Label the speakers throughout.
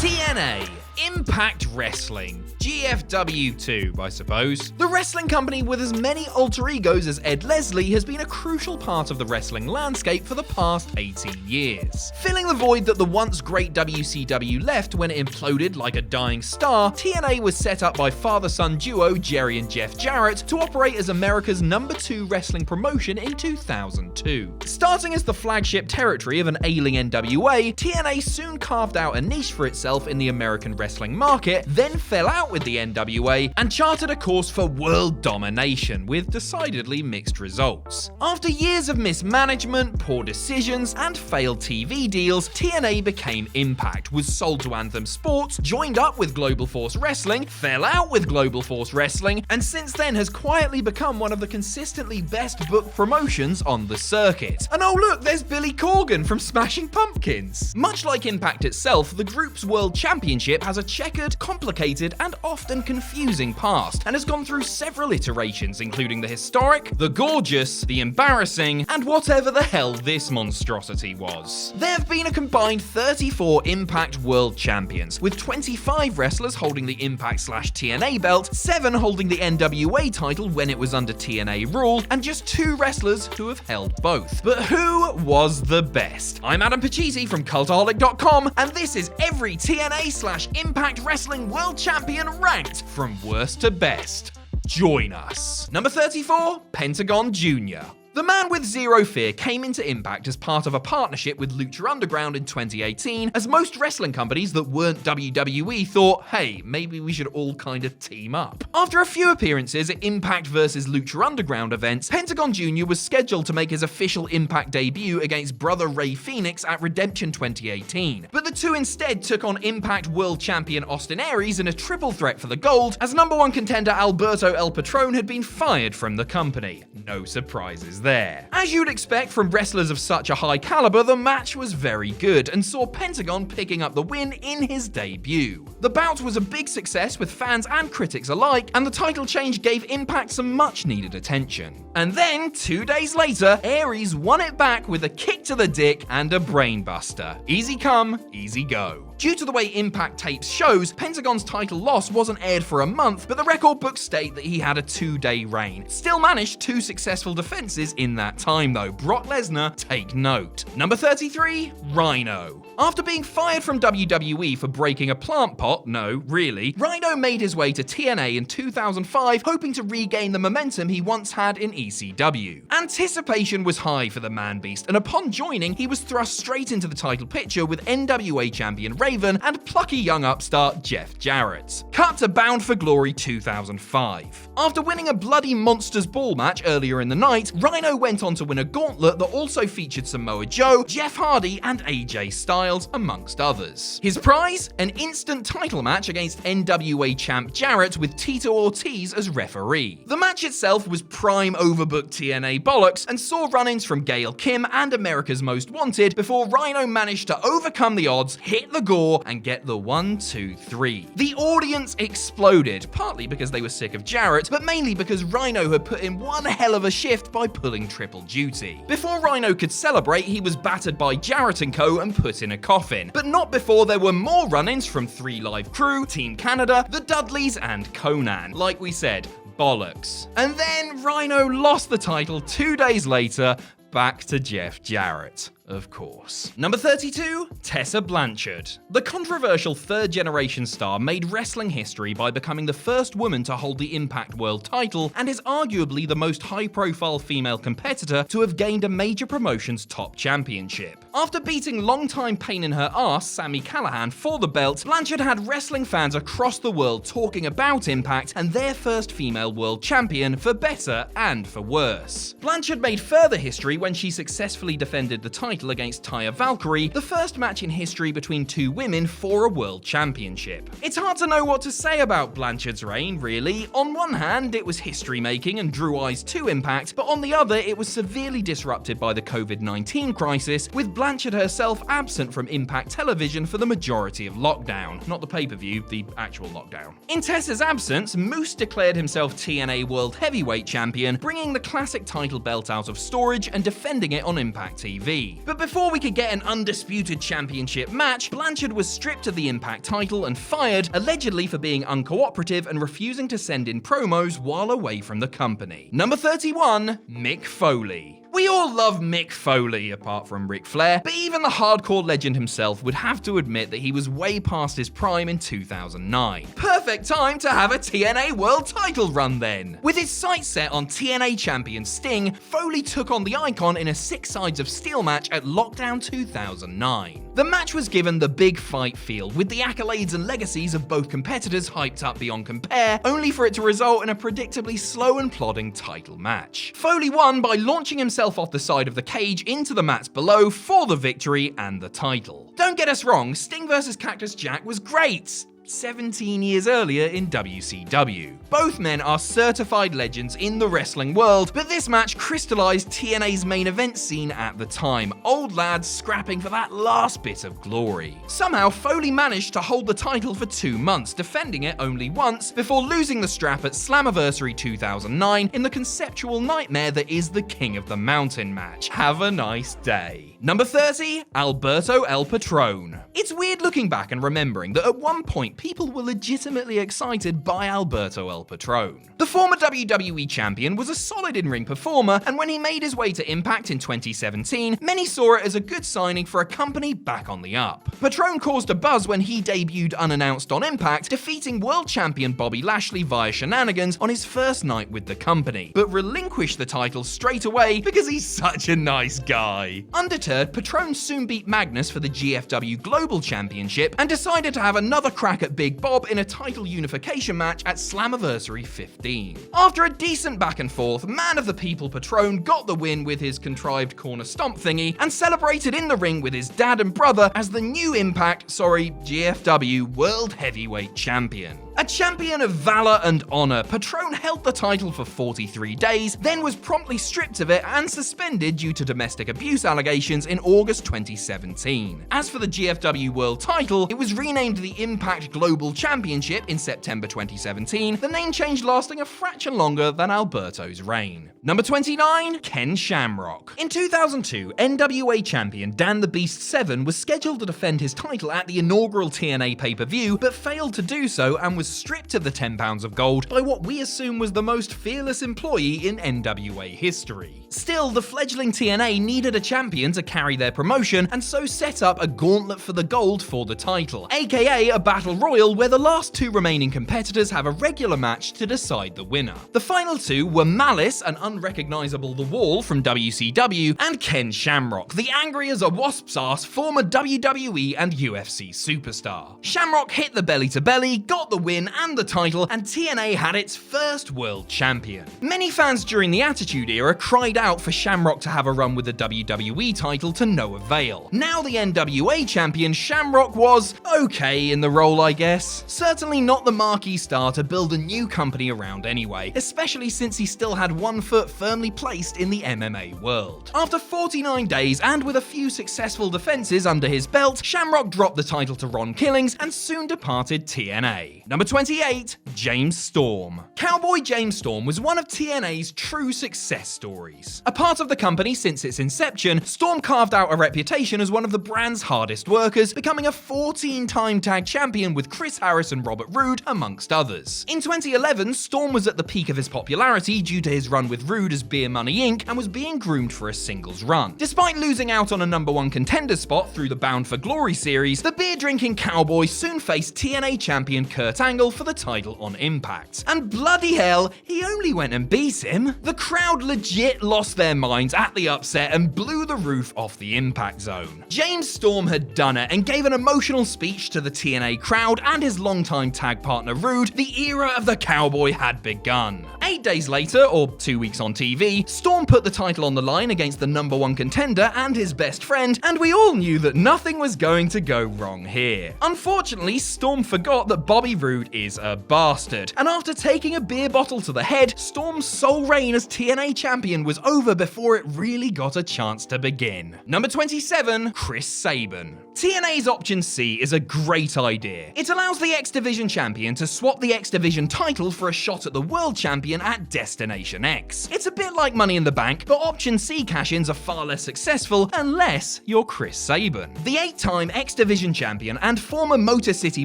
Speaker 1: TNA, Impact Wrestling, GFW2, I suppose. The wrestling company with as many alter egos as Ed Leslie has been a crucial part of the wrestling landscape for the past 18 years. Filling the void that the once great WCW left when it imploded like a dying star, TNA was set up by father-son duo Jerry and Jeff Jarrett to operate as America's #2 wrestling promotion in 2002. Starting as the flagship territory of an ailing NWA, TNA soon carved out a niche for itself in the American wrestling market, then fell out with the NWA and charted a course for world domination with decidedly mixed results. After years of mismanagement, poor decisions, and failed TV deals, TNA became Impact, was sold to Anthem Sports, joined up with Global Force Wrestling, fell out with Global Force Wrestling, and since then has quietly become one of the consistently best booked promotions on the circuit. And oh look, there's Billy Corgan from Smashing Pumpkins! Much like Impact itself, the group's World Championship has a checkered, complicated, and often confusing past, and has gone through several iterations, including the historic, the gorgeous, the embarrassing, and whatever the hell this monstrosity was. There have been a combined 34 Impact World Champions, with 25 wrestlers holding the Impact/TNA belt, 7 holding the NWA title when it was under TNA rule, and just 2 wrestlers who have held both. But who was the best? I'm Adam Pacitti from Cultaholic.com, and this is Every TNA/Impact Wrestling World Champion ranked from worst to best. Join us. Number 34, Pentagon Jr. The man with zero fear came into Impact as part of a partnership with Lucha Underground in 2018, as most wrestling companies that weren't WWE thought, hey, maybe we should all kind of team up. After a few appearances at Impact vs Lucha Underground events, Pentagon Jr. was scheduled to make his official Impact debut against brother Ray Phoenix at Redemption 2018. But the two instead took on Impact World Champion Austin Aries in a triple threat for the gold, as #1 contender Alberto El Patron had been fired from the company. No surprises there. As you'd expect from wrestlers of such a high caliber, the match was very good and saw Pentagon picking up the win in his debut. The bout was a big success with fans and critics alike, and the title change gave Impact some much needed attention. And then, 2 days later, Aries won it back with a kick to the dick and a brainbuster. Easy come, easy go. Due to the way Impact tapes shows, Pentagon's title loss wasn't aired for a month, but the record books state that he had a 2-day reign. Still managed 2 successful defenses in that time though. Brock Lesnar, take note. Number 33, RHINO. After being fired from WWE for breaking a plant pot, no, really, RHINO made his way to TNA in 2005, hoping to regain the momentum he once had in ECW. Anticipation was high for the man-beast, and upon joining, he was thrust straight into the title picture with NWA champion Raven and plucky young upstart Jeff Jarrett. Cut to Bound for Glory 2005. After winning a bloody Monsters Ball match earlier in the night, RHINO went on to win a gauntlet that also featured Samoa Joe, Jeff Hardy, and AJ Styles, amongst others. His prize? An instant title match against NWA champ Jarrett with Tito Ortiz as referee. The match itself was prime overbooked TNA bollocks and saw run-ins from Gail Kim and America's Most Wanted before RHINO managed to overcome the odds, hit the gore, and get the 1, 2, 3. The audience exploded, partly because they were sick of Jarrett, but mainly because RHINO had put in one hell of a shift by pulling triple duty. Before RHINO could celebrate, he was battered by Jarrett & Co. and put in a coffin. But not before there were more run-ins from 3 Live Crew, Team Canada, the Dudleys, and Conan. Like we said, bollocks. And then RHINO lost the title 2 days later, back to Jeff Jarrett. Of course. Number 32, Tessa Blanchard. The controversial third-generation star made wrestling history by becoming the first woman to hold the Impact World title and is arguably the most high-profile female competitor to have gained a major promotion's top championship. After beating longtime pain-in-her-ass Sami Callihan for the belt, Blanchard had wrestling fans across the world talking about Impact and their first female world champion, for better and for worse. Blanchard made further history when she successfully defended the title against Taya Valkyrie, the first match in history between 2 women for a world championship. It's hard to know what to say about Blanchard's reign, really. On one hand, it was history-making and drew eyes to Impact, but on the other, it was severely disrupted by the COVID-19 crisis, with Blanchard herself absent from Impact television for the majority of lockdown. Not the pay-per-view, the actual lockdown. In Tessa's absence, Moose declared himself TNA World Heavyweight Champion, bringing the classic title belt out of storage and defending it on Impact TV. But before we could get an undisputed championship match, Blanchard was stripped of the Impact title and fired, allegedly for being uncooperative and refusing to send in promos while away from the company. Number 31, Mick Foley. We all love Mick Foley, apart from Ric Flair, but even the hardcore legend himself would have to admit that he was way past his prime in 2009. Perfect time to have a TNA World title run then! With his sights set on TNA champion Sting, Foley took on the Icon in a 6 sides of steel match at Lockdown 2009. The match was given the big fight feel, with the accolades and legacies of both competitors hyped up beyond compare, only for it to result in a predictably slow and plodding title match. Foley won by launching himself off the side of the cage into the mats below for the victory and the title. Don't get us wrong, Sting vs Cactus Jack was great. 17 years earlier in WCW. Both men are certified legends in the wrestling world, but this match crystallized TNA's main event scene at the time, old lads scrapping for that last bit of glory. Somehow, Foley managed to hold the title for 2 months, defending it only once, before losing the strap at Slammiversary 2009 in the conceptual nightmare that is the King of the Mountain match. Have a nice day. Number 30, Alberto El Patron. It's weird looking back and remembering that at one point people were legitimately excited by Alberto El Patron. The former WWE champion was a solid in-ring performer, and when he made his way to Impact in 2017, many saw it as a good signing for a company back on the up. Patron caused a buzz when he debuted unannounced on Impact, defeating world champion Bobby Lashley via shenanigans on his first night with the company, but relinquished the title straight away because he's such a nice guy. Undeterred, Patron soon beat Magnus for the GFW Global Championship and decided to have another crack at Big Bob in a title unification match at Slammiversary 15. After a decent back and forth, Man of the People Patron got the win with his contrived corner stomp thingy and celebrated in the ring with his dad and brother as the new GFW World Heavyweight Champion. A champion of valor and honor, Patron held the title for 43 days, then was promptly stripped of it and suspended due to domestic abuse allegations in August 2017. As for the GFW World title, it was renamed the Impact Global Championship in September 2017, the name change lasting a fraction longer than Alberto's reign. Number 29, Ken Shamrock. In 2002, NWA champion Dan the Beast 7 was scheduled to defend his title at the inaugural TNA pay-per-view, but failed to do so and was stripped of the 10 pounds of gold by what we assume was the most fearless employee in NWA history. Still, the fledgling TNA needed a champion to carry their promotion, and so set up a gauntlet for the gold for the title, aka a battle royal where the last 2 remaining competitors have a regular match to decide the winner. The final 2 were Malice, an unrecognizable The Wall from WCW, and Ken Shamrock, the angry as a wasp's ass former WWE and UFC superstar. Shamrock hit the belly to belly, got the win and the title, and TNA had its first world champion. Many fans during the Attitude Era cried out for Shamrock to have a run with the WWE title to no avail. Now the NWA champion, Shamrock was okay in the role, I guess. Certainly not the marquee star to build a new company around anyway, especially since he still had one foot firmly placed in the MMA world. After 49 days and with a few successful defenses under his belt, Shamrock dropped the title to Ron Killings and soon departed TNA. Number 28, James Storm. Cowboy James Storm was one of TNA's true success stories. A part of the company since its inception, Storm carved out a reputation as one of the brand's hardest workers, becoming a 14-time tag champion with Chris Harris and Robert Roode, amongst others. In 2011, Storm was at the peak of his popularity due to his run with Roode as Beer Money Inc. and was being groomed for a singles run. Despite losing out on a #1 contender spot through the Bound for Glory series, the beer-drinking cowboy soon faced TNA champion Kurt Angle for the title on Impact. And bloody hell, he only went and beat him. The crowd legit lost their minds at the upset and blew the roof off the Impact Zone. James Storm had done it and gave an emotional speech to the TNA crowd and his longtime tag partner Roode. The era of the cowboy had begun. 8 days later, or 2 weeks on TV, Storm put the title on the line against the #1 contender and his best friend, and we all knew that nothing was going to go wrong here. Unfortunately, Storm forgot that Bobby Roode is a bastard, and after taking a beer bottle to the head, Storm's sole reign as TNA champion was over before it really got a chance to begin. Number 27, Chris Sabin. TNA's Option C is a great idea. It allows the X Division champion to swap the X Division title for a shot at the World Champion Champion at Destination X. It's a bit like Money in the Bank, but Option C cash-ins are far less successful unless you're Chris Sabin. The 8-time X Division champion and former Motor City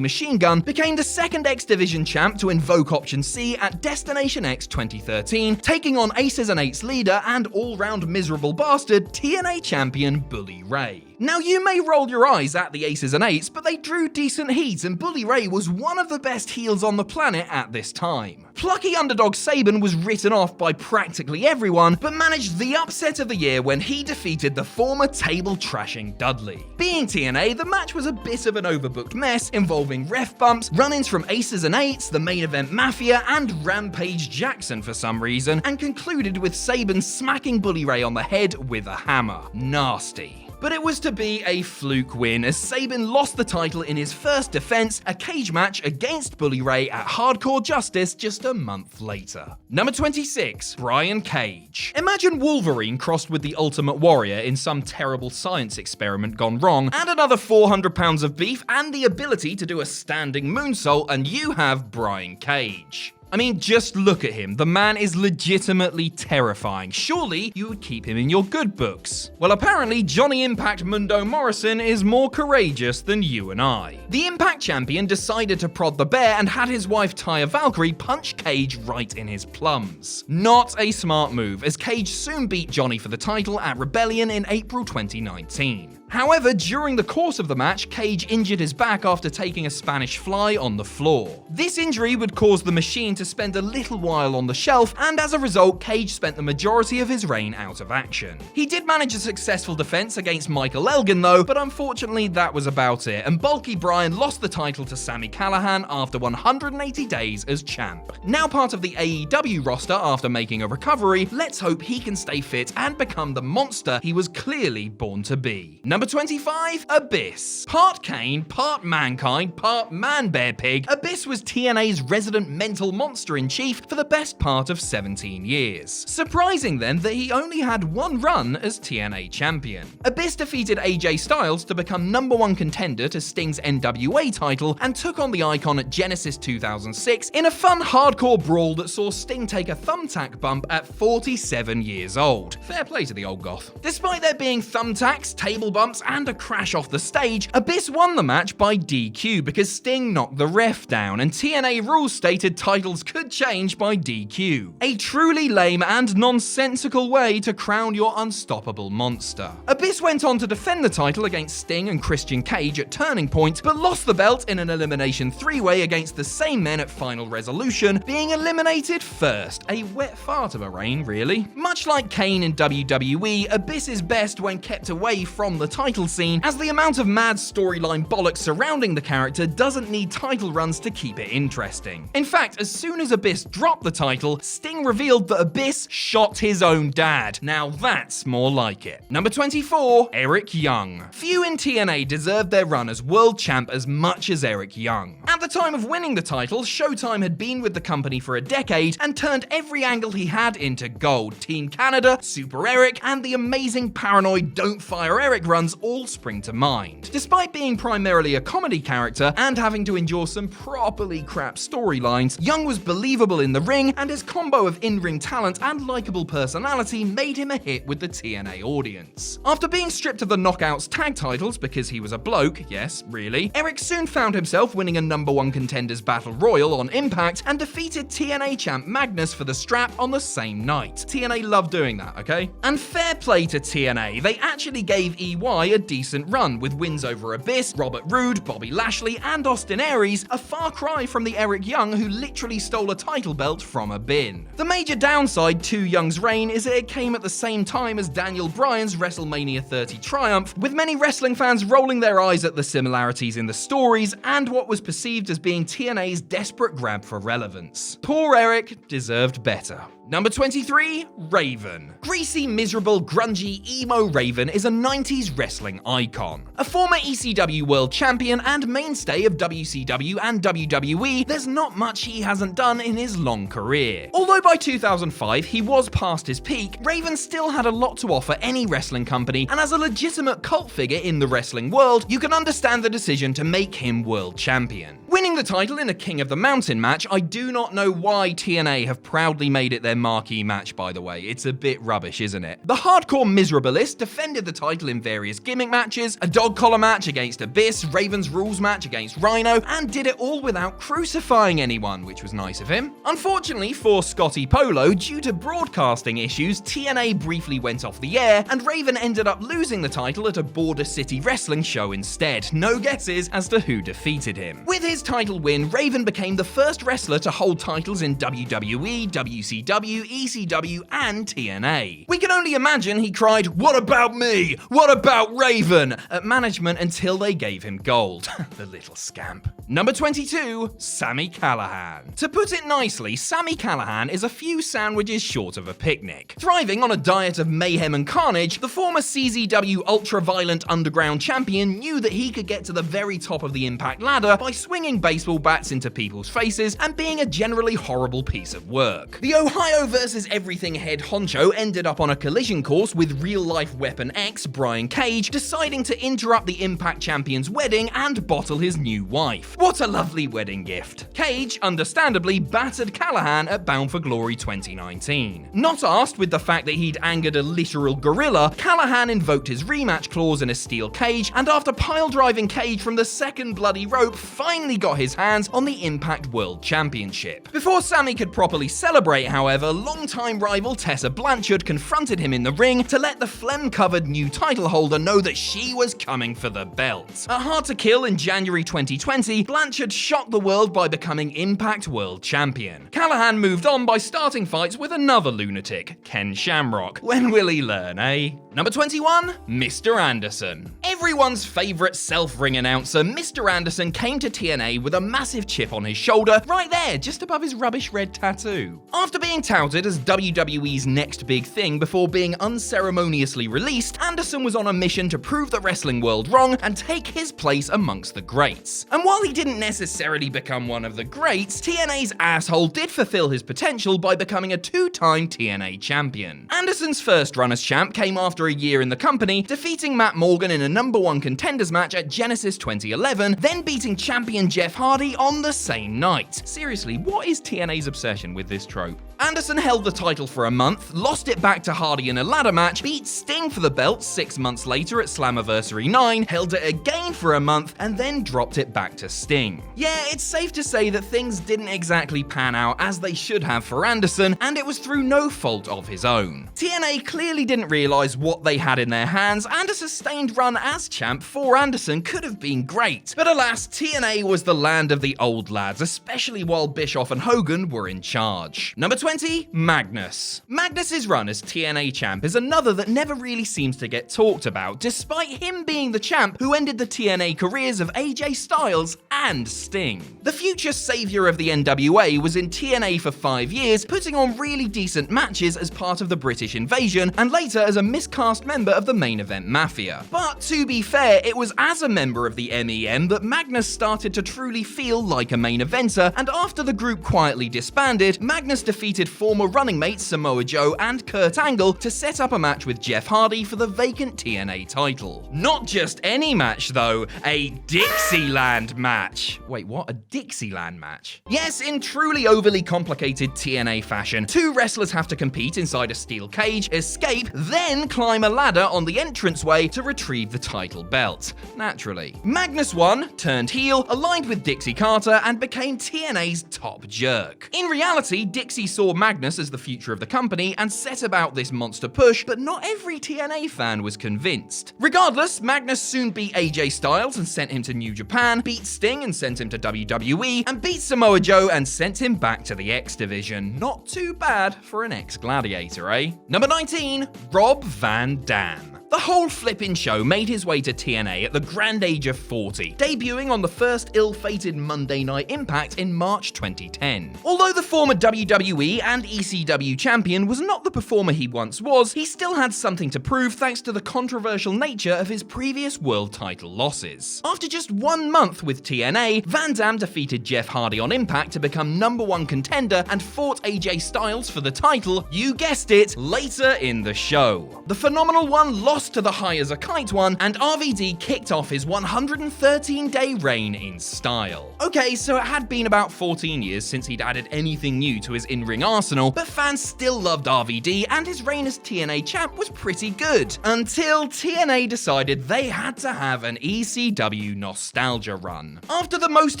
Speaker 1: Machine Gun became the second X Division champ to invoke Option C at Destination X 2013, taking on Aces and Eights leader and all-round miserable bastard TNA champion Bully Ray. Now, you may roll your eyes at the Aces and Eights, but they drew decent heat, and Bully Ray was one of the best heels on the planet at this time. Plucky underdog Sabin was written off by practically everyone, but managed the upset of the year when he defeated the former table-trashing Dudley. Being TNA, the match was a bit of an overbooked mess, involving ref bumps, run-ins from Aces and Eights, the main event Mafia, and Rampage Jackson for some reason, and concluded with Sabin smacking Bully Ray on the head with a hammer. Nasty. But it was to be a fluke win, as Sabin lost the title in his first defense, a cage match against Bully Ray at Hardcore Justice just a month later. Number 26, Brian Cage. Imagine Wolverine crossed with the Ultimate Warrior in some terrible science experiment gone wrong, and another 400 pounds of beef and the ability to do a standing moonsault, and you have Brian Cage. I mean, just look at him. The man is legitimately terrifying. Surely you would keep him in your good books. Well, apparently Johnny Impact Mundo Morrison is more courageous than you and I. The Impact champion decided to prod the bear and had his wife Taya Valkyrie punch Cage right in his plums. Not a smart move, as Cage soon beat Johnny for the title at Rebellion in April 2019. However, during the course of the match, Cage injured his back after taking a Spanish fly on the floor. This injury would cause the Machine to spend a little while on the shelf, and as a result, Cage spent the majority of his reign out of action. He did manage a successful defense against Michael Elgin though, but unfortunately that was about it, and bulky Brian lost the title to Sami Callihan after 180 days as champ. Now part of the AEW roster after making a recovery, let's hope he can stay fit and become the monster he was clearly born to be. Number 25, Abyss. Part Kane, part Mankind, part Man-Bear-Pig, Abyss was TNA's resident mental monster-in-chief for the best part of 17 years. Surprising then that he only had one run as TNA champion. Abyss defeated AJ Styles to become #1 contender to Sting's NWA title and took on the Icon at Genesis 2006 in a fun hardcore brawl that saw Sting take a thumbtack bump at 47 years old. Fair play to the old goth. Despite there being thumbtacks, table bumps, and a crash off the stage, Abyss won the match by DQ because Sting knocked the ref down, and TNA rules stated titles could change by DQ. A truly lame and nonsensical way to crown your unstoppable monster. Abyss went on to defend the title against Sting and Christian Cage at Turning Point, but lost the belt in an elimination 3-way against the same men at Final Resolution, being eliminated first. A wet fart of a reign, really. Much like Kane in WWE, Abyss is best when kept away from the title scene, as the amount of mad storyline bollocks surrounding the character doesn't need title runs to keep it interesting. In fact, as soon as Abyss dropped the title, Sting revealed that Abyss shot his own dad. Now that's more like it. Number 24, Eric Young. Few in TNA deserved their run as world champ as much as Eric Young. At the time of winning the title, Showtime had been with the company for a decade and turned every angle he had into gold. Team Canada, Super Eric, and the amazing paranoid Don't Fire Eric runs all spring to mind. Despite being primarily a comedy character and having to endure some properly crap storylines, Young was believable in the ring, and his combo of in-ring talent and likable personality made him a hit with the TNA audience. After being stripped of the Knockouts tag titles because he was a bloke, yes, really, Eric soon found himself winning a #1 Contenders Battle Royal on Impact and defeated TNA champ Magnus for the strap on the same night. TNA love doing that, okay? And fair play to TNA, they actually gave EY a decent run, with wins over Abyss, Robert Roode, Bobby Lashley, and Austin Aries, a far cry from the Eric Young who literally stole a title belt from a bin. The major downside to Young's reign is that it came at the same time as Daniel Bryan's WrestleMania 30 triumph, with many wrestling fans rolling their eyes at the similarities in the stories and what was perceived as being TNA's desperate grab for relevance. Poor Eric deserved better. Number 23, Raven. Greasy, miserable, grungy, emo Raven is a 90s wrestling icon. A former ECW world champion and mainstay of WCW and WWE, there's not much he hasn't done in his long career. Although by 2005 he was past his peak, Raven still had a lot to offer any wrestling company, and as a legitimate cult figure in the wrestling world, you can understand the decision to make him world champion. Winning the title in a King of the Mountain match, I do not know why TNA have proudly made it their marquee match, by the way. It's a bit rubbish, isn't it? The Hardcore Miserablist defended the title in various gimmick matches, a dog collar match against Abyss, Raven's Rules match against RHINO, and did it all without crucifying anyone, which was nice of him. Unfortunately for Scotty Polo, due to broadcasting issues, TNA briefly went off the air, and Raven ended up losing the title at a Border City Wrestling show instead. No guesses as to who defeated him. With his title win, Raven became the first wrestler to hold titles in WWE, WCW, ECW, and TNA. We can only imagine he cried, "What about me? What about Raven?" at management until they gave him gold. The little scamp. Number 22, Sami Callihan. To put it nicely, Sami Callihan is a few sandwiches short of a picnic. Thriving on a diet of mayhem and carnage, the former CZW ultra-violent underground champion knew that he could get to the very top of the Impact ladder by swinging baseball bats into people's faces and being a generally horrible piece of work. The Ohio versus everything head honcho ended up on a collision course with real-life Weapon X, Brian Cage, deciding to interrupt the Impact champion's wedding and bottle his new wife. What a lovely wedding gift. Cage, understandably, battered Callihan at Bound for Glory 2019. Not asked with the fact that he'd angered a literal gorilla, Callihan invoked his rematch clause in a steel cage, and after pile-driving Cage from the second bloody rope, finally got his hands on the Impact World Championship. Before Sami could properly celebrate, however, longtime rival Tessa Blanchard confronted him in the ring to let the phlegm-covered new title holder know that she was coming for the belt. At Hard to Kill in January 2020, Blanchard shocked the world by becoming Impact World Champion. Callihan moved on by starting fights with another lunatic, Ken Shamrock. When will he learn, eh? Number 21, Mr. Anderson. Everyone's favourite self-ring announcer, Mr. Anderson came to TNA with a massive chip on his shoulder, right there, just above his rubbish red tattoo. After being touted as WWE's next big thing before being unceremoniously released, Anderson was on a mission to prove the wrestling world wrong and take his place amongst the greats. And while he didn't necessarily become one of the greats, TNA's asshole did fulfill his potential by becoming a two-time TNA champion. Anderson's first run as champ came after a year in the company, defeating Matt Morgan in a #1 contenders match at Genesis 2011, then beating champion Jeff Hardy on the same night. Seriously, what is TNA's obsession with this trope? Anderson held the title for a month, lost it back to Hardy in a ladder match, beat Sting for the belt 6 months later at Slammiversary 9, held it again for a month, and then dropped it back to Sting. Yeah, it's safe to say that things didn't exactly pan out as they should have for Anderson, and it was through no fault of his own. TNA clearly didn't realise what they had in their hands, and a sustained run as champ for Anderson could have been great. But alas, TNA was the land of the old lads, especially while Bischoff and Hogan were in charge. Number 20, Magnus. Magnus's run as TNA champ is another that never really seems to get talked about, despite him being the champ who ended the TNA careers of AJ Styles and Sting. The future saviour of the NWA was in TNA for 5 years, putting on really decent matches as part of the British invasion, and later as a miscast member of the Main Event Mafia. But to be fair, it was as a member of the MEM that Magnus started to truly feel like a main eventer, and after the group quietly disbanded, Magnus defeated former running mates Samoa Joe and Kurt Angle to set up a match with Jeff Hardy for the vacant TNA title. Not just any match though, a Dixieland match. Wait, what? A Dixieland match? Yes, in truly overly complicated TNA fashion, 2 wrestlers have to compete inside a steel cage, escape, then climb a ladder on the entranceway to retrieve the title belt. Naturally. Magnus won, turned heel, aligned with Dixie Carter, and became TNA's top jerk. In reality, Dixie saw Magnus as the future of the company and set about this monster push, but not every TNA fan was convinced. Regardless, Magnus soon beat AJ Styles and sent him to New Japan, beat Sting and sent him to WWE, and beat Samoa Joe and sent him back to the X Division. Not too bad for an ex-gladiator, eh? Number 19, Rob Van Dam. The whole flippin' show made his way to TNA at the grand age of 40, debuting on the first ill-fated Monday Night Impact in March 2010. Although the former WWE and ECW champion was not the performer he once was, he still had something to prove thanks to the controversial nature of his previous world title losses. After just 1 month with TNA, Van Dam defeated Jeff Hardy on Impact to become #1 contender and fought AJ Styles for the title, you guessed it, later in the show. The phenomenal one lost lost to the high as a kite one, and RVD kicked off his 113-day reign in style. Okay, so it had been about 14 years since he'd added anything new to his in-ring arsenal, but fans still loved RVD, and his reign as TNA champ was pretty good. Until TNA decided they had to have an ECW nostalgia run. After the most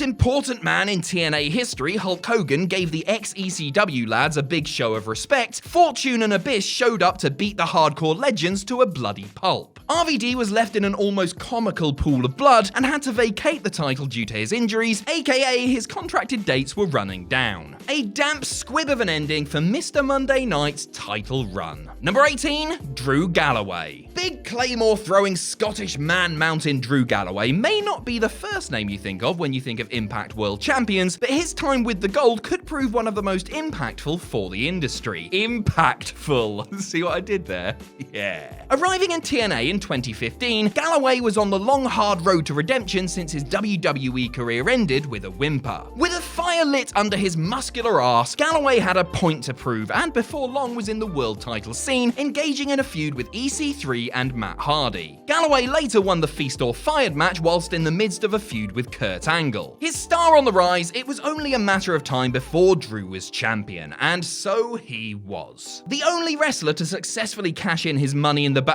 Speaker 1: important man in TNA history, Hulk Hogan, gave the ex-ECW lads a big show of respect, Fortune and Abyss showed up to beat the hardcore legends to a bloody pulp. RVD was left in an almost comical pool of blood and had to vacate the title due to his injuries, aka his contracted dates were running down. A damp squib of an ending for Mr. Monday Night's title run. Number 18, Drew Galloway. Big Claymore throwing Scottish man mountain Drew Galloway may not be the first name you think of when you think of Impact World Champions, but his time with the Gold could prove one of the most impactful for the industry. Impactful. See what I did there? Yeah. Arriving in TNA in 2015, Galloway was on the long hard road to redemption since his WWE career ended with a whimper. With a fire lit under his muscular arse, Galloway had a point to prove and before long was in the world title scene, engaging in a feud with EC3 and Matt Hardy. Galloway later won the Feast or Fired match whilst in the midst of a feud with Kurt Angle. His star on the rise, it was only a matter of time before Drew was champion, and so he was. The only wrestler to successfully cash in his Money in the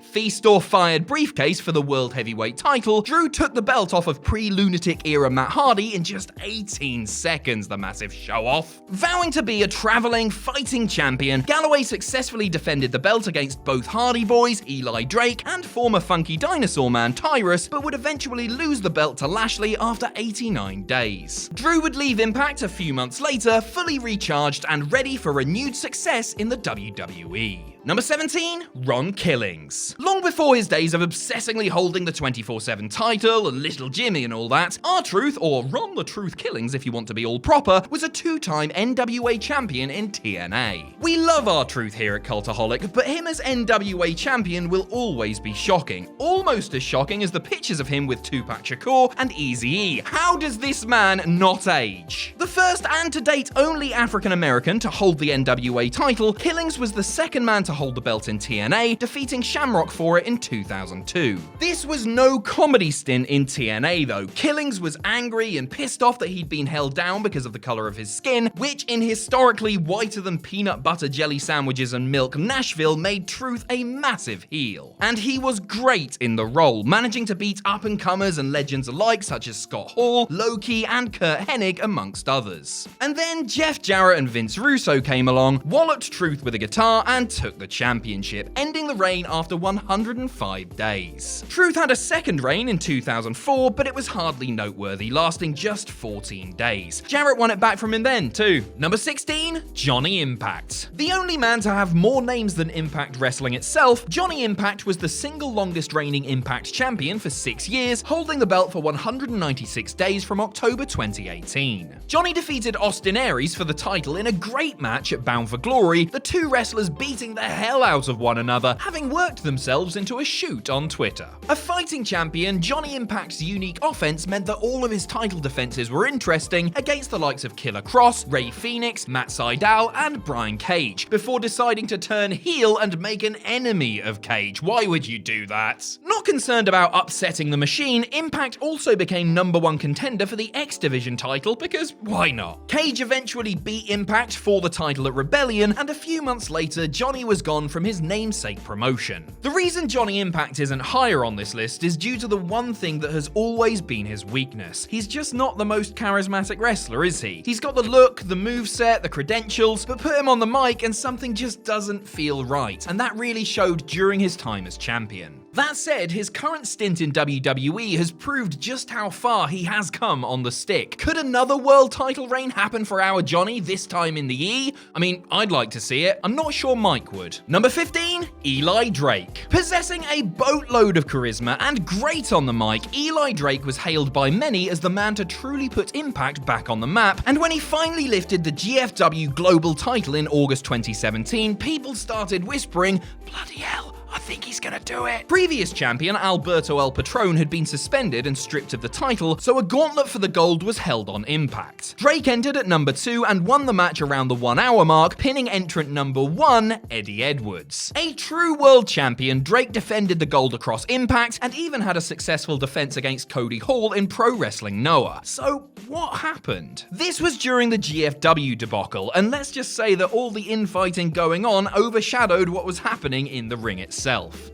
Speaker 1: Feast or Fired briefcase for the World Heavyweight title, Drew took the belt off of pre-lunatic era Matt Hardy in just 18 seconds, the massive show-off. Vowing to be a traveling, fighting champion, Galloway successfully defended the belt against both Hardy Boys, Eli Drake, and former Funky Dinosaur Man Tyrus, but would eventually lose the belt to Lashley after 89 days. Drew would leave Impact a few months later, fully recharged and ready for renewed success in the WWE. Number 17, Ron Killings. Long before his days of obsessingly holding the 24/7 title and Little Jimmy and all that, R-Truth, or Ron the Truth Killings if you want to be all proper, was a two-time NWA champion in TNA. We love R-Truth here at Cultaholic, but him as NWA champion will always be shocking. Almost as shocking as the pictures of him with Tupac Shakur and Eazy-E. How does this man not age? The first and to date only African-American to hold the NWA title, Killings was the second man to hold the belt in TNA, defeating Shamrock for it in 2002. This was no comedy stint in TNA though. Killings was angry and pissed off that he'd been held down because of the color of his skin, which in historically whiter than peanut butter jelly sandwiches and milk Nashville made Truth a massive heel. And he was great in the role, managing to beat up-and-comers and legends alike such as Scott Hall, Loki, and Kurt Hennig amongst others. And then Jeff Jarrett and Vince Russo came along, walloped Truth with a guitar, and took the championship, ending the reign after 105 days. Truth had a second reign in 2004, but it was hardly noteworthy, lasting just 14 days. Jarrett won it back from him then, too. Number 16, Johnny Impact. The only man to have more names than Impact Wrestling itself, Johnny Impact was the single longest reigning Impact champion for 6 years, holding the belt for 196 days from October 2018. Johnny defeated Austin Aries for the title in a great match at Bound for Glory, the two wrestlers beating the hell out of one another, having worked themselves into a shoot on Twitter. A fighting champion, Johnny Impact's unique offense meant that all of his title defenses were interesting against the likes of Killer Cross, Ray Phoenix, Matt Sydal, and Brian Cage, before deciding to turn heel and make an enemy of Cage. Why would you do that? Not concerned about upsetting the machine, Impact also became #1 contender for the X Division title because why not? Cage eventually beat Impact for the title at Rebellion, and a few months later, Johnny was gone from his namesake promotion. The reason Johnny Impact isn't higher on this list is due to the one thing that has always been his weakness. He's just not the most charismatic wrestler, is he? He's got the look, the moveset, the credentials, but put him on the mic and something just doesn't feel right, and that really showed during his time as champion. That said, his current stint in WWE has proved just how far he has come on the stick. Could another world title reign happen for our Johnny, this time in the E? I mean, I'd like to see it. I'm not sure Mike would. Number 15, Eli Drake. Possessing a boatload of charisma and great on the mic, Eli Drake was hailed by many as the man to truly put Impact back on the map, and when he finally lifted the GFW Global title in August 2017, people started whispering, "Bloody hell, I think he's gonna do it. Previous champion Alberto El Patron had been suspended and stripped of the title, so a gauntlet for the gold was held on Impact. Drake entered at number 2 and won the match around the 1 hour mark, pinning entrant number 1, Eddie Edwards. A true world champion, Drake defended the gold across Impact and even had a successful defense against Cody Hall in Pro Wrestling Noah. So what happened? This was during the GFW debacle, and let's just say that all the infighting going on overshadowed what was happening in the ring itself.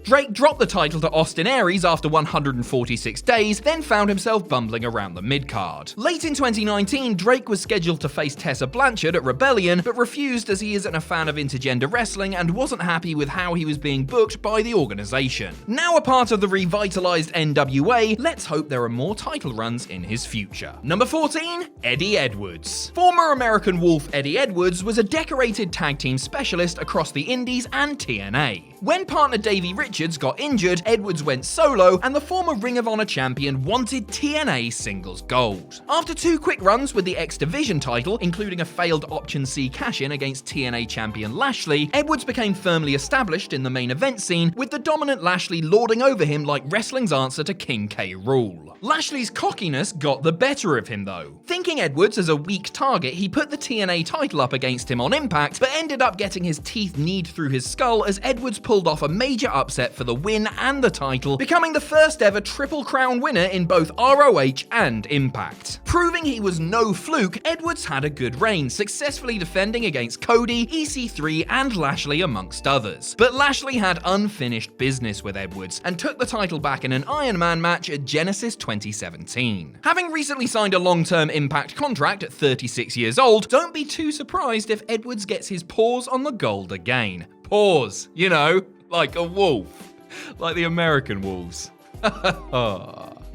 Speaker 1: Drake dropped the title to Austin Aries after 146 days, then found himself bumbling around the mid-card. Late in 2019, Drake was scheduled to face Tessa Blanchard at Rebellion, but refused as he isn't a fan of intergender wrestling and wasn't happy with how he was being booked by the organization. Now a part of the revitalized NWA, let's hope there are more title runs in his future. Number 14, Eddie Edwards. Former American Wolf Eddie Edwards was a decorated tag team specialist across the Indies and TNA. When partner Davey Richards got injured, Edwards went solo, and the former Ring of Honor champion wanted TNA singles gold. After 2 quick runs with the X Division title, including a failed Option C cash-in against TNA champion LASHLEY, Edwards became firmly established in the main event scene, with the dominant LASHLEY lording over him like wrestling's answer to King K. Rool. LASHLEY's cockiness got the better of him though. Thinking Edwards as a weak target, he put the TNA title up against him on Impact, but ended up getting his teeth kneed through his skull as Edwards pulled off a major upset for the win and the title, becoming the first ever Triple Crown winner in both ROH and Impact. Proving he was no fluke, Edwards had a good reign, successfully defending against Cody, EC3 and LASHLEY amongst others. But LASHLEY had unfinished business with Edwards and took the title back in an Iron Man match at Genesis 2017. Having recently signed a long-term Impact contract at 36 years old, don't be too surprised if Edwards gets his paws on the gold again. Paws, you know, like a wolf. Like the American wolves.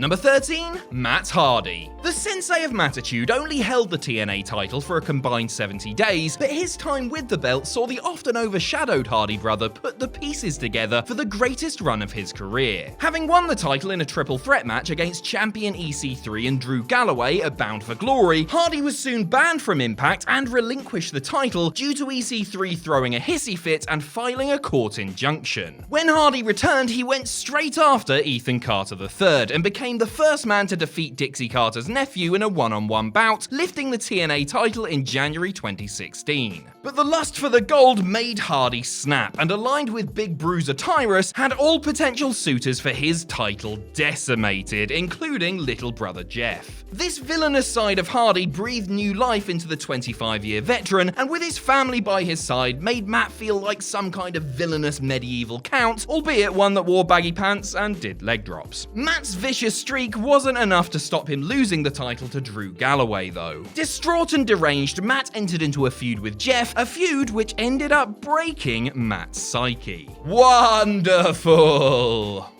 Speaker 1: Number 13, Matt Hardy. The Sensei of Mattitude only held the TNA title for a combined 70 days, but his time with the belt saw the often overshadowed Hardy brother put the pieces together for the greatest run of his career. Having won the title in a triple threat match against champion EC3 and Drew Galloway at Bound for Glory, Hardy was soon banned from Impact and relinquished the title due to EC3 throwing a hissy fit and filing a court injunction. When Hardy returned, he went straight after Ethan Carter III and became the first man to defeat Dixie Carter's nephew in a one-on-one bout, lifting the TNA title in January 2016. But the lust for the gold made Hardy snap, and aligned with Big Bruiser Tyrus, had all potential suitors for his title decimated, including little brother Jeff. This villainous side of Hardy breathed new life into the 25-year veteran, and with his family by his side, made Matt feel like some kind of villainous medieval count, albeit one that wore baggy pants and did leg drops. Matt's vicious streak wasn't enough to stop him losing the title to Drew Galloway though. Distraught and deranged, Matt entered into a feud with Jeff, a feud which ended up breaking Matt's psyche. Wonderful!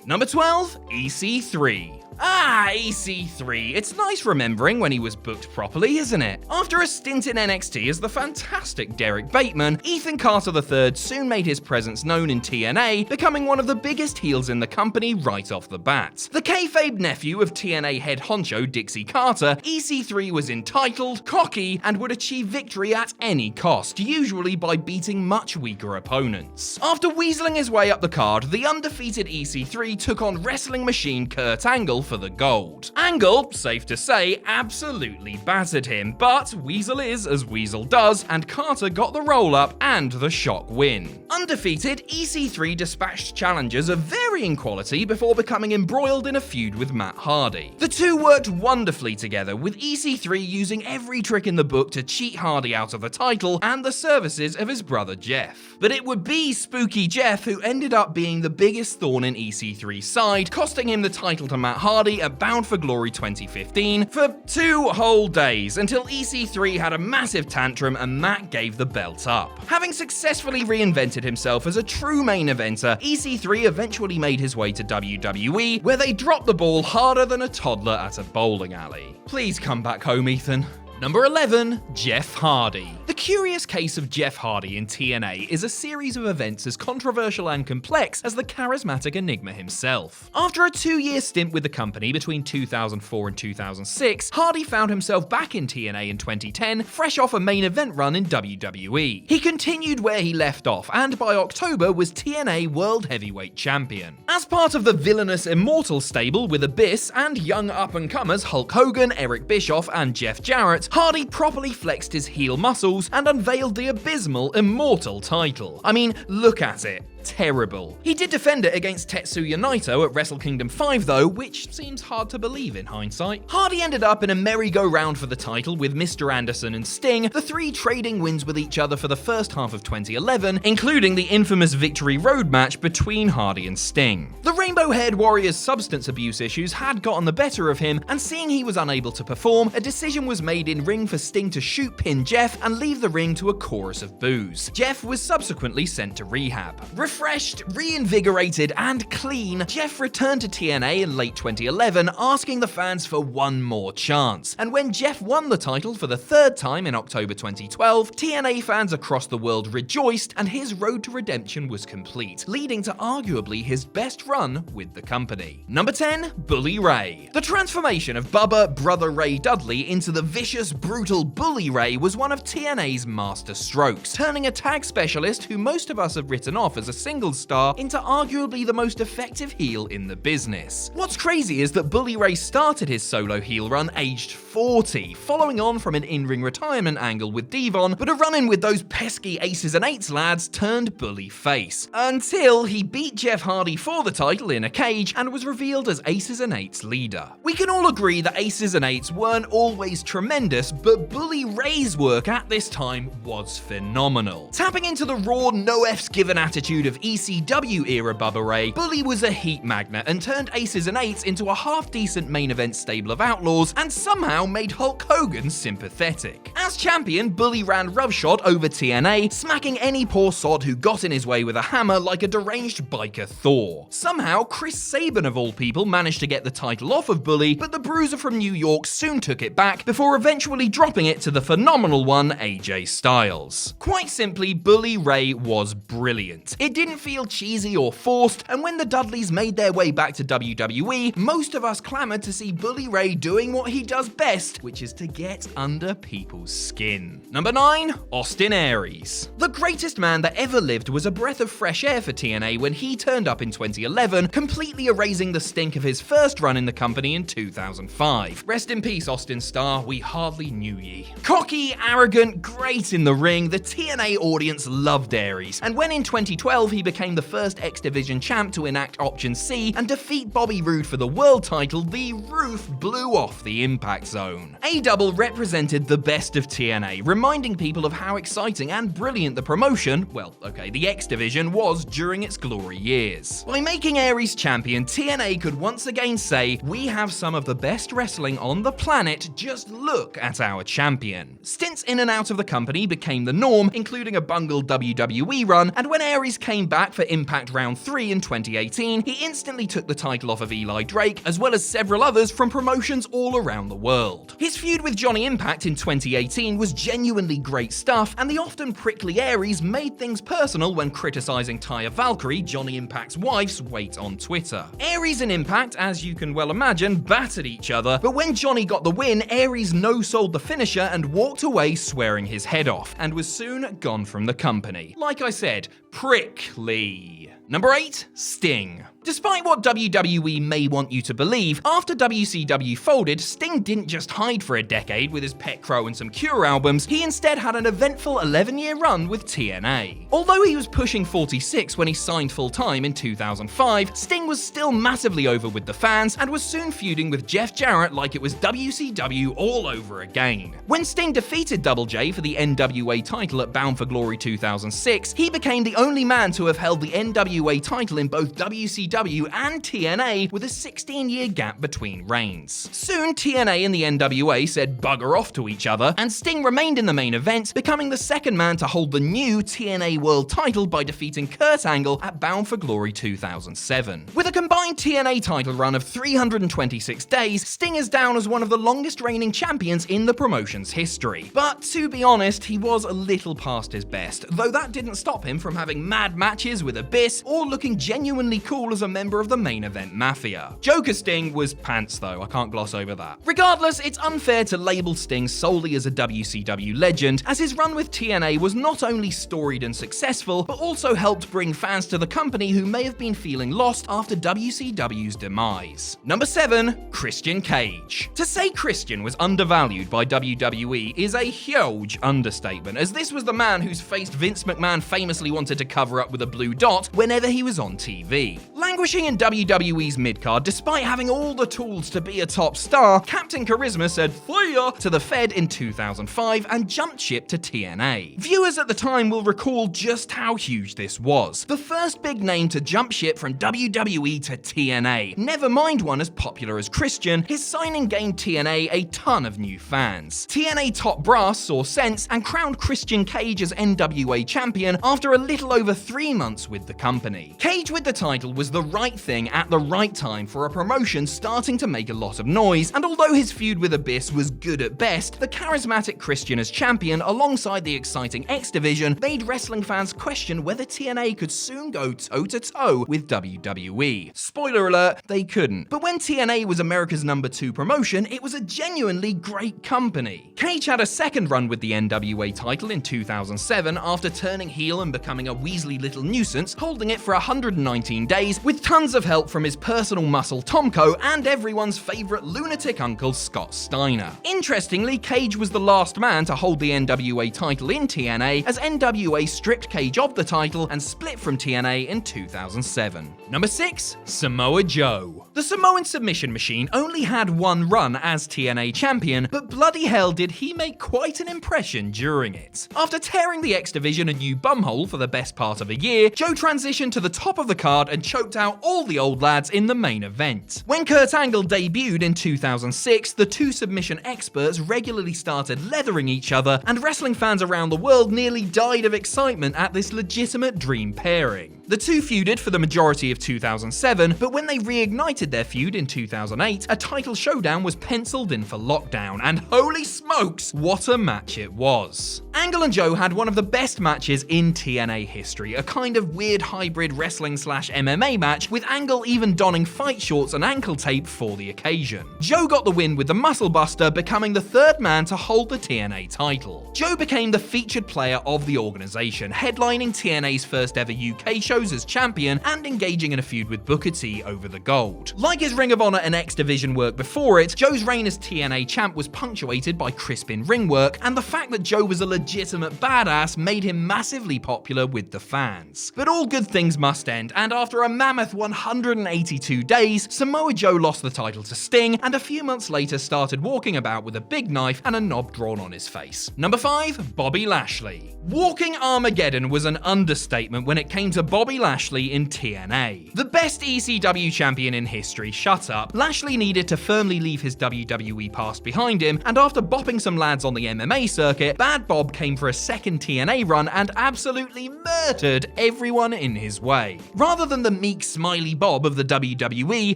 Speaker 1: Number 12, EC3. EC3. It's nice remembering when he was booked properly, isn't it? After a stint in NXT as the fantastic Derek Bateman, Ethan Carter III soon made his presence known in TNA, becoming one of the biggest heels in the company right off the bat. The kayfabe nephew of TNA head honcho Dixie Carter, EC3 was entitled, cocky, and would achieve victory at any cost, usually by beating much weaker opponents. After weaseling his way up the card, the undefeated EC3 took on wrestling machine Kurt Angle for the gold. Angle, safe to say, absolutely battered him, but Weasel is as Weasel does, and Carter got the roll-up and the shock win. Undefeated, EC3 dispatched challengers of varying quality before becoming embroiled in a feud with Matt Hardy. The two worked wonderfully together, with EC3 using every trick in the book to cheat Hardy out of the title and the services of his brother Jeff. But it would be Spooky Jeff who ended up being the biggest thorn in EC3's side, costing him the title to Matt Hardy at Bound for Glory 2015 for 2 whole days, until EC3 had a massive tantrum and Matt gave the belt up. Having successfully reinvented himself as a true main eventer, EC3 eventually made his way to WWE, where they dropped the ball harder than a toddler at a bowling alley. Please come back home, Ethan. Number 11, Jeff Hardy. The Curious Case of Jeff Hardy in TNA is a series of events as controversial and complex as the charismatic enigma himself. After a 2-year stint with the company between 2004 and 2006, Hardy found himself back in TNA in 2010, fresh off a main event run in WWE. He continued where he left off, and by October was TNA World Heavyweight Champion. As part of the villainous Immortal stable with Abyss and young up-and-comers Hulk Hogan, Eric Bischoff, and Jeff Jarrett, Hardy properly flexed his heel muscles and unveiled the abysmal Immortal title. I mean, look at it. Terrible. He did defend it against Tetsuya Naito at Wrestle Kingdom 5 though, which seems hard to believe in hindsight. Hardy ended up in a merry-go-round for the title with Mr. Anderson and Sting, the three trading wins with each other for the first half of 2011, including the infamous Victory Road match between Hardy and Sting. The Rainbow-haired Warrior's substance abuse issues had gotten the better of him, and seeing he was unable to perform, a decision was made in ring for Sting to shoot-pin Jeff and leave the ring to a chorus of boos. Jeff was subsequently sent to rehab. Refreshed, reinvigorated, and clean, Jeff returned to TNA in late 2011, asking the fans for one more chance. And when Jeff won the title for the third time in October 2012, TNA fans across the world rejoiced, and his road to redemption was complete, leading to arguably his best run with the company. Number 10, Bully Ray. The transformation of Bubba Brother Ray Dudley into the vicious, brutal Bully Ray was one of TNA's master strokes, turning a tag specialist who most of us have written off as a single star into arguably the most effective heel in the business. What's crazy is that Bully Ray started his solo heel run aged 40, following on from an in-ring retirement angle with Devon, but a run-in with those pesky Aces and Eights lads turned Bully face, until he beat Jeff Hardy for the title in a cage and was revealed as Aces and Eights leader. We can all agree that Aces and Eights weren't always tremendous, but Bully Ray's work at this time was phenomenal. Tapping into the raw, no F's given attitude of ECW era Bubba Ray, Bully was a heat magnet and turned Aces and Eights into a half-decent main event stable of outlaws, and somehow made Hulk Hogan sympathetic. As champion, Bully ran roughshod over TNA, smacking any poor sod who got in his way with a hammer like a deranged biker Thor. Somehow, Chris Sabin of all people managed to get the title off of Bully, but the bruiser from New York soon took it back before eventually dropping it to the phenomenal one, AJ Styles. Quite simply, Bully Ray was brilliant. It didn't feel cheesy or forced, and when the Dudleys made their way back to WWE, most of us clamored to see Bully Ray doing what he does best, which is to get under people's skin. Number 9, Austin Aries. The greatest man that ever lived was a breath of fresh air for TNA when he turned up in 2011, completely erasing the stink of his first run in the company in 2005. Rest in peace, Austin Starr, we hardly knew ye. Cocky, arrogant, great in the ring, the TNA audience loved Aries, and when in 2012 he became the first X Division champ to enact Option C and defeat Bobby Roode for the world title, the roof blew off the Impact Zone. A-Double represented the best of TNA, reminding people of how exciting and brilliant the promotion, well, okay, the X Division was during its glory years. By making Aries champion, TNA could once again say, we have some of the best wrestling on the planet, just look at our champion. Stints in and out of the company became the norm, including a bungled WWE run, and when Aries came back for Impact Round 3 in 2018, he instantly took the title off of Eli Drake, as well as several others from promotions all around the world. His feud with Johnny Impact in 2018 was genuinely great stuff, and the often prickly Aries made things personal when criticizing Taya Valkyrie, Johnny Impact's wife's weight on Twitter. Aries and Impact, as you can well imagine, battered each other, but when Johnny got the win, Aries no-sold the finisher and walked away swearing his head off, and was soon gone from the company. Like I said, prickly. Number 8, Sting. Despite what WWE may want you to believe, after WCW folded, Sting didn't just hide for a decade with his Pet Crow and some Cure albums, he instead had an eventful 11-year run with TNA. Although he was pushing 46 when he signed full-time in 2005, Sting was still massively over with the fans and was soon feuding with Jeff Jarrett like it was WCW all over again. When Sting defeated Double J for the NWA title at Bound for Glory 2006, he became the only man to have held the NWA NWA title in both WCW and TNA with a 16-year gap between reigns. Soon, TNA and the NWA said bugger off to each other, and Sting remained in the main event, becoming the second man to hold the new TNA World title by defeating Kurt Angle at Bound for Glory 2007. With a combined TNA title run of 326 days, Sting is down as one of the longest reigning champions in the promotion's history. But to be honest, he was a little past his best, though that didn't stop him from having mad matches with Abyss or looking genuinely cool as a member of the main event Mafia. Joker Sting was pants though, I can't gloss over that. Regardless, it's unfair to label Sting solely as a WCW legend, as his run with TNA was not only storied and successful, but also helped bring fans to the company who may have been feeling lost after WCW's demise. Number 7, Christian Cage. To say Christian was undervalued by WWE is a huge understatement, as this was the man whose face Vince McMahon famously wanted to cover up with a blue dot whenever he was on TV. Languishing in WWE's midcard despite having all the tools to be a top star, Captain Charisma said fire to the Fed in 2005 and jumped ship to TNA. Viewers at the time will recall just how huge this was. The first big name to jump ship from WWE to TNA. Never mind one as popular as Christian, his signing gained TNA a ton of new fans. TNA top brass saw sense and crowned Christian Cage as NWA champion after a little over 3 months with the company. Cage with the title was the right thing at the right time for a promotion starting to make a lot of noise, and although his feud with Abyss was good at best, the charismatic Christian as champion alongside the exciting X Division made wrestling fans question whether TNA could soon go toe-to-toe with WWE. Spoiler alert, they couldn't. But when TNA was America's number 2 promotion, it was a genuinely great company. Cage had a second run with the NWA title in 2007 after turning heel and becoming a Weasley little nuisance, holding it for 119 days with tons of help from his personal muscle Tomko and everyone's favourite lunatic uncle Scott Steiner. Interestingly, Cage was the last man to hold the NWA title in TNA, as NWA stripped Cage of the title and split from TNA in 2007. Number 6, Samoa Joe. The Samoan submission machine only had one run as TNA champion, but bloody hell did he make quite an impression during it. After tearing the X Division a new bumhole for the best part of a year, Joe transitioned to the top of the card and choked out all the old lads in the main event. When Kurt Angle debuted in 2006, the two submission experts regularly started leathering each other, and wrestling fans around the world nearly died of excitement at this legitimate dream pairing. The two feuded for the majority of 2007, but when they reignited their feud in 2008, a title showdown was penciled in for Lockdown, and holy smokes, what a match it was. Angle and Joe had one of the best matches in TNA history, a kind of weird hybrid wrestling/MMA match, with Angle even donning fight shorts and ankle tape for the occasion. Joe got the win with the Muscle Buster, becoming the third man to hold the TNA title. Joe became the featured player of the organization, headlining TNA's first ever UK shows as champion and engaging in a feud with Booker T over the gold. Like his Ring of Honor and X Division work before it, Joe's reign as TNA champ was punctuated by crisp in-ring work, and the fact that Joe was a legitimate badass made him massively popular with the fans. But all good things must end, and after a mammoth 182 days, Samoa Joe lost the title to Sting, and a few months later started walking about with a big knife and a knob drawn on his face. Number 5, Bobby Lashley. Walking Armageddon was an understatement when it came to Bobby Lashley in TNA. The best ECW champion in history, shut up, Lashley needed to firmly leave his WWE past behind him, and after bopping some lads on the MMA circuit, Bad Bob came for a second TNA run and absolutely murdered everyone in his way. Rather than the meek smiley Bob of the WWE,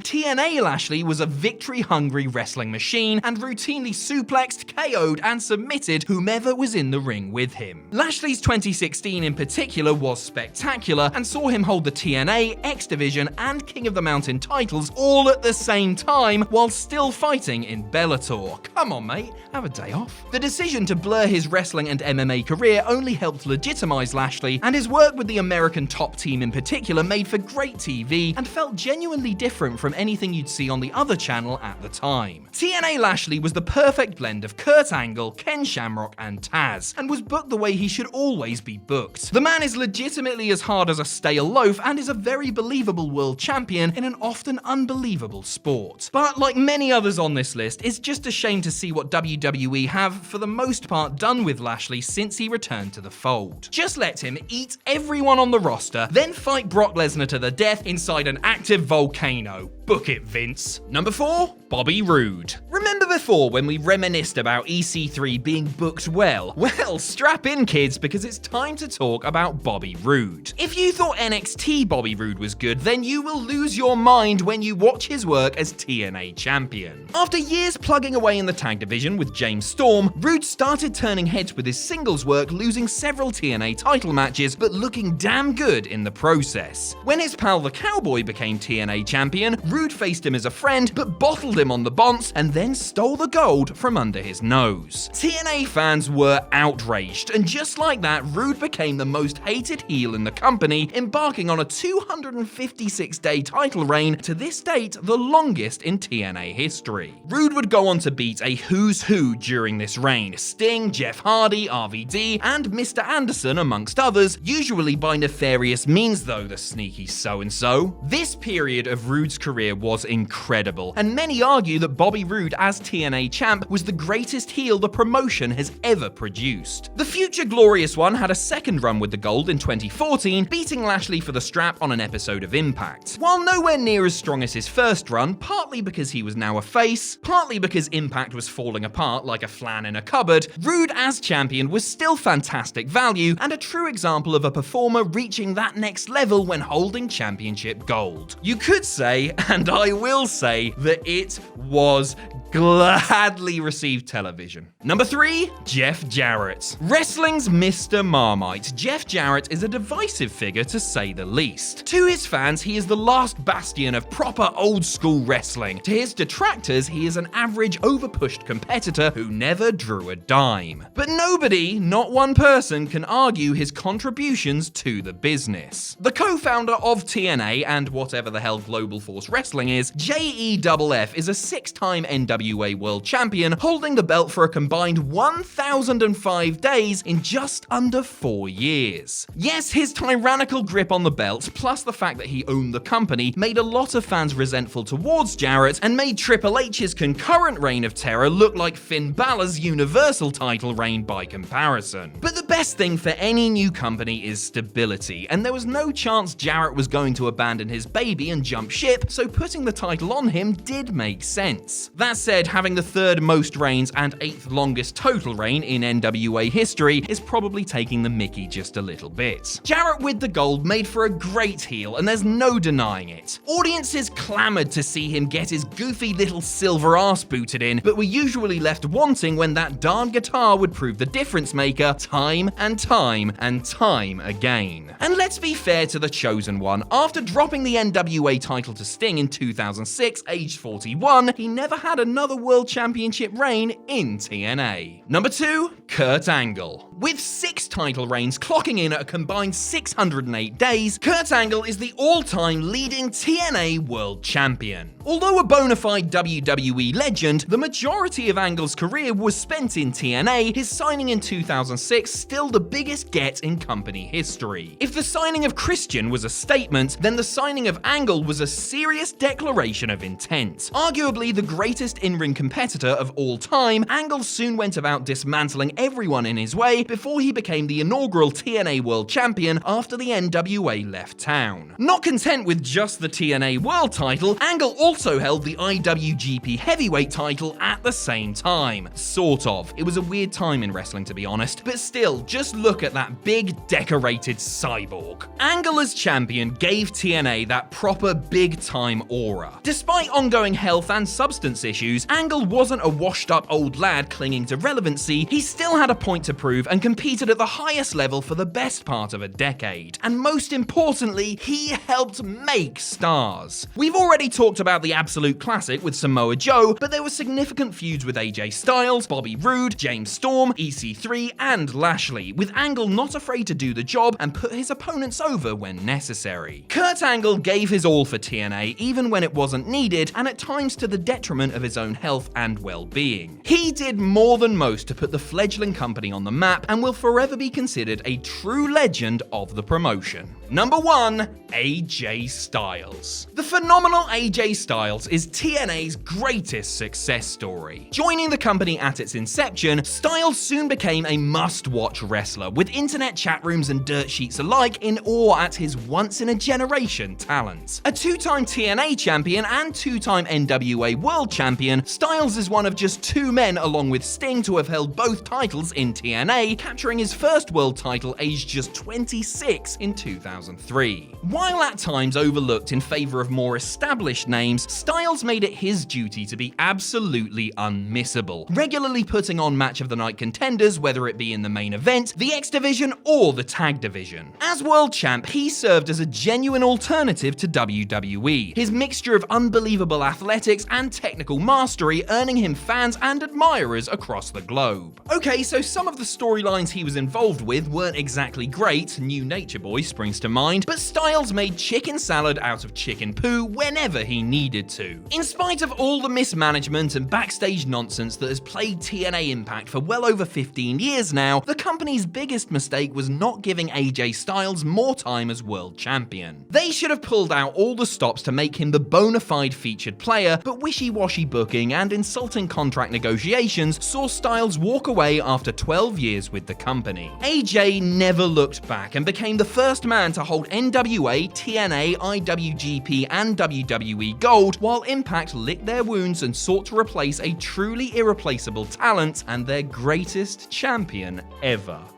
Speaker 1: TNA Lashley was a victory-hungry wrestling machine and routinely suplexed, KO'd, and submitted whomever was in the ring with him. Lashley's 2016 in particular was spectacular and saw him hold the TNA, X Division, and King of the Mountain titles all at the same time while still fighting in Bellator. Come on, mate, have a day off. The decision to blur his wrestling and MMA career only helped legitimize Lashley, and his work with the American Top Team in particular made for great TV and felt genuinely different from anything you'd see on the other channel at the time. TNA Lashley was the perfect blend of Kurt Angle, Ken Shamrock, and Taz, and was booked the way he should always be booked. The man is legitimately as hard as a stay aloof and is a very believable world champion in an often unbelievable sport. But like many others on this list, it's just a shame to see what WWE have, for the most part, done with Lashley since he returned to the fold. Just let him eat everyone on the roster, then fight Brock Lesnar to the death inside an active volcano. Book it, Vince. Number 4, Bobby Roode. Remember before when we reminisced about EC3 being booked well? Well, strap in, kids, because it's time to talk about Bobby Roode. If you thought NXT Bobby Roode was good, then you will lose your mind when you watch his work as TNA champion. After years plugging away in the tag division with James Storm, Roode started turning heads with his singles work, losing several TNA title matches, but looking damn good in the process. When his pal the Cowboy became TNA champion, Roode faced him as a friend, but bottled him on the bonce and then stole the gold from under his nose. TNA fans were outraged, and just like that, Roode became the most hated heel in the company, embarking on a 256-day title reign, to this date the longest in TNA history. Roode would go on to beat a who's who during this reign: Sting, Jeff Hardy, RVD, and Mr. Anderson, amongst others, usually by nefarious means though, the sneaky so-and-so. This period of Roode's career was incredible, and many argue that Bobby Roode as TNA champ was the greatest heel the promotion has ever produced. The future glorious one had a second run with the gold in 2014, beating Lashley for the strap on an episode of Impact. While nowhere near as strong as his first run, partly because he was now a face, partly because Impact was falling apart like a flan in a cupboard, Roode as champion was still fantastic value and a true example of a performer reaching that next level when holding championship gold. You could say, and I will say, that it was gladly received television. Number 3, Jeff Jarrett. Wrestling's Mr. Marmite, Jeff Jarrett is a divisive figure to say the least. To his fans, he is the last bastion of proper old school wrestling. To his detractors, he is an average overpushed competitor who never drew a dime. But nobody, not one person, can argue his contributions to the business. The co-founder of TNA and whatever the hell Global Force Wrestling is, JEFF is a 6-time NWA World Champion, holding the belt for a combined 1,005 days in just under 4 years. Yes, his tyrannical grip on the belt, plus the fact that he owned the company, made a lot of fans resentful towards Jarrett and made Triple H's concurrent reign of terror look like Finn Balor's Universal title reign by comparison. But the best thing for any new company is stability, and there was no chance Jarrett was going to abandon his baby and jump ship, so putting the title on him did make sense. That said, having the 3rd most reigns and 8th longest total reign in NWA history is probably taking the mickey just a little bit. Jarrett with the gold made for a great heel, and there's no denying it. Audiences clamored to see him get his goofy little silver ass booted in, but were usually left wanting when that darn guitar would prove the difference maker time and time and time again. And let's be fair to the chosen one, after dropping the NWA title to Sting in 2006, aged 41, he never had another World Championship reign in TNA. Number 2, Kurt Angle. With 6 title reigns clocking in at a combined 608 days, Kurt Angle is the all-time leading TNA World Champion. Although a bona fide WWE legend, the majority of Angle's career was spent in TNA, his signing in 2006 still the biggest get in company history. If the signing of Christian was a statement, then the signing of Angle was a serious declaration of intent. Arguably the greatest in-ring competitor of all time, Angle soon went about dismantling everyone in his way before he became the inaugural TNA World Champion after the NWA left town. Not content with just the TNA World title, Angle also held the IWGP Heavyweight title at the same time. Sort of. It was a weird time in wrestling, to be honest, but still, just look at that big, decorated cyborg. Angle as champion gave TNA that proper big-time aura. Despite ongoing health and substance issues, Angle wasn't a washed-up old lad clinging to relevancy. He still had a point to prove and competed at the highest level for the best part of a decade. And most importantly, he helped make stars. We've already talked about the absolute classic with Samoa Joe, but there were significant feuds with AJ Styles, Bobby Roode, James Storm, EC3, and Lashley, with Angle not afraid to do the job and put his opponents over when necessary. Kurt Angle gave his all for TNA even when it wasn't needed, and at times to the detriment of his own health and well-being. He did more than most to put the fledgling company on the map and will forever be considered a true legend of the promotion. Number 1. AJ Styles. The phenomenal AJ Styles is TNA's greatest success story. Joining the company at its inception, Styles soon became a must-watch wrestler, with internet chat rooms and dirt sheets alike in awe at his once-in-a-generation talent. A two-time TNA champion and two-time NWA World Champion, Styles is one of just 2 men along with Sting to have held both titles in TNA, capturing his first world title aged just 26 in 2003. While at times overlooked in favor of more established names, Styles made it his duty to be absolutely unmissable, regularly putting on match of the night contenders, whether it be in the main event, the X Division, or the Tag Division. As world champ, he served as a genuine alternative to WWE, his mixture of unbelievable athletics and technical mastery earning him fans and admirers across the globe. Okay, so some of the storylines he was involved with weren't exactly great, New Nature Boy springs to mind, but Styles made chicken salad out of chicken poo whenever he needed to. In spite of all the mismanagement and backstage nonsense that has plagued TNA Impact for well over 15 years now, the company's biggest mistake was not giving AJ Styles more time as world champion. They should have pulled out all the stops to make him the bona fide featured player, but wishy-washy booking and insulting contract negotiations saw Styles walk away after 12 years with the company. AJ never looked back and became the first man to hold NWA, TNA, IWGP, and WWE Gold, while Impact licked their wounds and sought to replace a truly irreplaceable talent and their greatest champion ever.